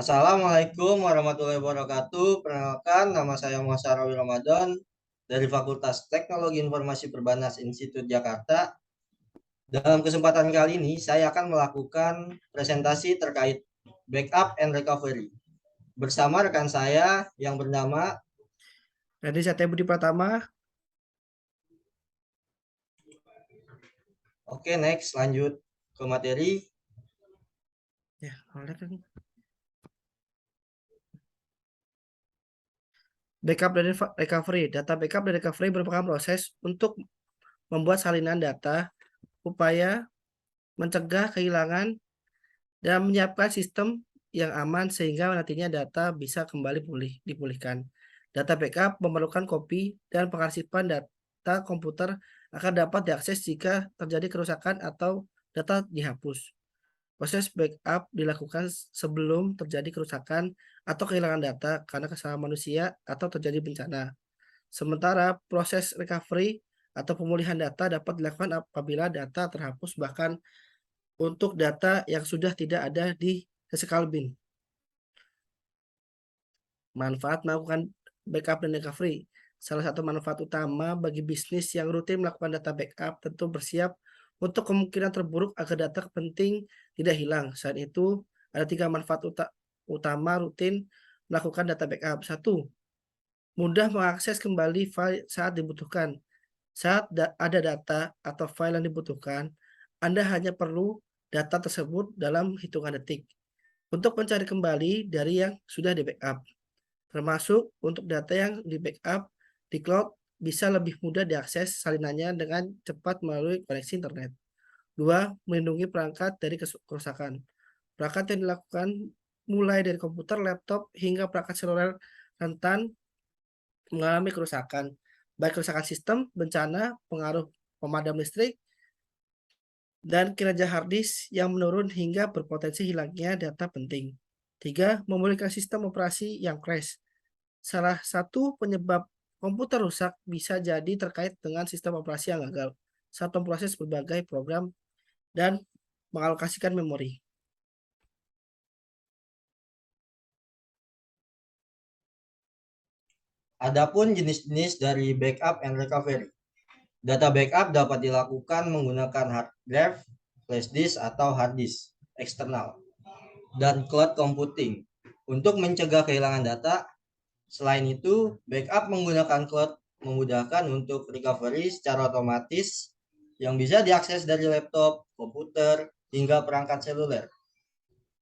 Assalamualaikum warahmatullahi wabarakatuh. Perkenalkan, nama saya Muhammad Rawi Ramadan dari Fakultas Teknologi Informasi Perbanas Institut Jakarta. Dalam kesempatan kali ini, saya akan melakukan presentasi terkait backup and recovery bersama rekan saya yang bernama. Jadi saya Budi Pratama. Oke, next, lanjut ke materi. Ya, oleh kan. Backup dan recovery. Data backup dan recovery merupakan proses untuk membuat salinan data, upaya mencegah kehilangan dan menyiapkan sistem yang aman sehingga nantinya data bisa kembali dipulihkan. Data backup memerlukan kopi dan pengarsipan data komputer akan dapat diakses jika terjadi kerusakan atau data dihapus. Proses backup dilakukan sebelum terjadi kerusakan atau kehilangan data karena kesalahan manusia atau terjadi bencana. Sementara proses recovery atau pemulihan data dapat dilakukan apabila data terhapus bahkan untuk data yang sudah tidak ada di physical bin. Manfaat melakukan backup dan recovery. Salah satu manfaat utama bagi bisnis yang rutin melakukan data backup tentu bersiap untuk kemungkinan terburuk agar data penting tidak hilang. Selain itu, ada 3 manfaat utama rutin melakukan data backup. 1. Mudah mengakses kembali file saat dibutuhkan. Saat ada data atau file yang dibutuhkan, Anda hanya perlu data tersebut dalam hitungan detik untuk mencari kembali dari yang sudah di-backup. Termasuk untuk data yang di-backup di cloud bisa lebih mudah diakses salinannya dengan cepat melalui koneksi internet. 2. Melindungi perangkat dari kerusakan. Perangkat yang dilakukan mulai dari komputer, laptop, hingga perangkat seluler rentan mengalami kerusakan, baik kerusakan sistem, bencana, pengaruh pemadam listrik, dan kinerja hard disk yang menurun hingga berpotensi hilangnya data penting. 3. Memulihkan sistem operasi yang crash. Salah satu penyebab komputer rusak bisa jadi terkait dengan sistem operasi yang gagal saat memproses berbagai program dan mengalokasikan memori. Adapun jenis-jenis dari backup and recovery. Data backup dapat dilakukan menggunakan hard drive, flash disk, atau hard disk eksternal, dan cloud computing untuk mencegah kehilangan data. Selain itu, backup menggunakan cloud memudahkan untuk recovery secara otomatis yang bisa diakses dari laptop, komputer, hingga perangkat seluler.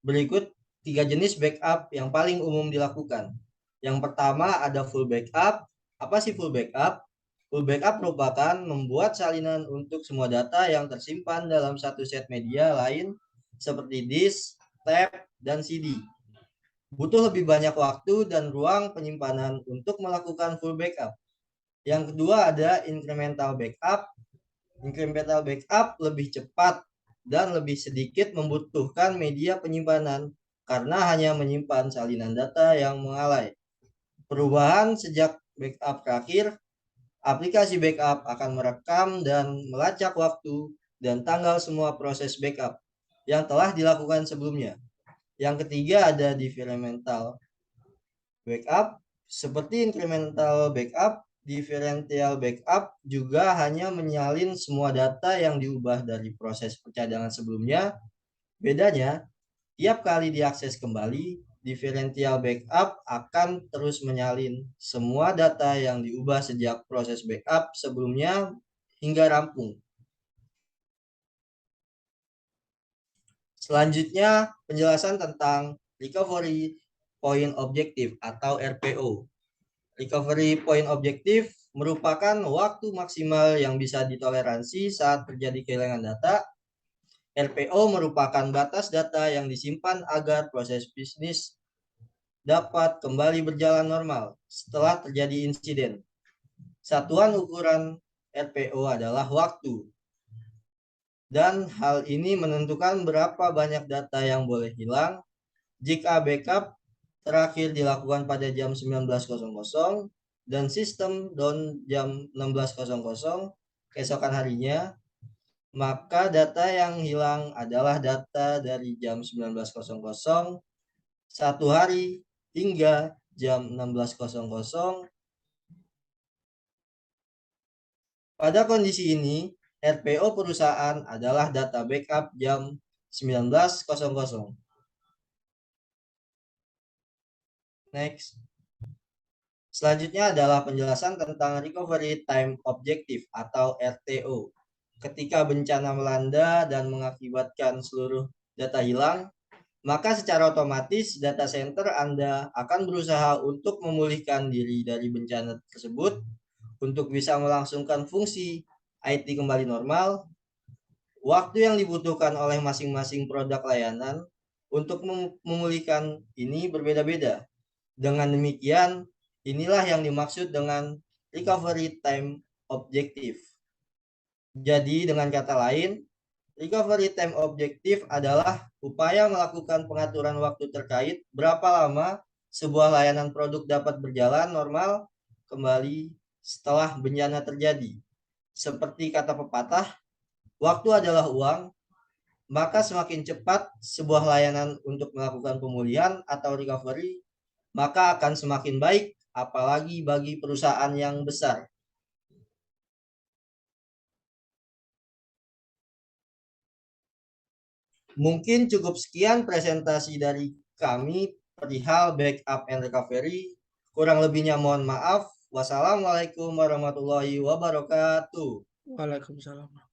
Berikut 3 jenis backup yang paling umum dilakukan. Yang pertama ada full backup. Apa sih full backup? Full backup merupakan membuat salinan untuk semua data yang tersimpan dalam satu set media lain seperti disk, tab, dan CD. Butuh lebih banyak waktu dan ruang penyimpanan untuk melakukan full backup. Yang kedua ada incremental backup. Incremental backup lebih cepat dan lebih sedikit membutuhkan media penyimpanan karena hanya menyimpan salinan data yang mengalai. Perubahan sejak backup terakhir, aplikasi backup akan merekam dan melacak waktu dan tanggal semua proses backup yang telah dilakukan sebelumnya. Yang ketiga ada differential backup. Seperti incremental backup, differential backup juga hanya menyalin semua data yang diubah dari proses percadangan sebelumnya. Bedanya, tiap kali diakses kembali, differential backup akan terus menyalin semua data yang diubah sejak proses backup sebelumnya hingga rampung. Selanjutnya, penjelasan tentang recovery point objective atau RPO. Recovery point objective merupakan waktu maksimal yang bisa ditoleransi saat terjadi kehilangan data. RPO merupakan batas data yang disimpan agar proses bisnis dapat kembali berjalan normal setelah terjadi insiden. Satuan ukuran RPO adalah waktu. Dan hal ini menentukan berapa banyak data yang boleh hilang. Jika backup terakhir dilakukan pada jam 19.00 dan sistem down jam 16.00 keesokan harinya, maka data yang hilang adalah data dari jam 19.00 1 hari hingga jam 16.00. Pada kondisi ini, RPO perusahaan adalah data backup jam 19.00. Next. Selanjutnya adalah penjelasan tentang Recovery Time Objective atau RTO. Ketika bencana melanda dan mengakibatkan seluruh data hilang, maka secara otomatis data center Anda akan berusaha untuk memulihkan diri dari bencana tersebut untuk bisa melangsungkan fungsi IT kembali normal. Waktu yang dibutuhkan oleh masing-masing produk layanan untuk memulihkan ini berbeda-beda. Dengan demikian, inilah yang dimaksud dengan recovery time objective. Jadi dengan kata lain, recovery time objective adalah upaya melakukan pengaturan waktu terkait berapa lama sebuah layanan produk dapat berjalan normal kembali setelah bencana terjadi. Seperti kata pepatah, waktu adalah uang, maka semakin cepat sebuah layanan untuk melakukan pemulihan atau recovery, maka akan semakin baik, apalagi bagi perusahaan yang besar. Mungkin cukup sekian presentasi dari kami perihal backup and recovery. Kurang lebihnya mohon maaf. Wassalamualaikum warahmatullahi wabarakatuh. Waalaikumsalam.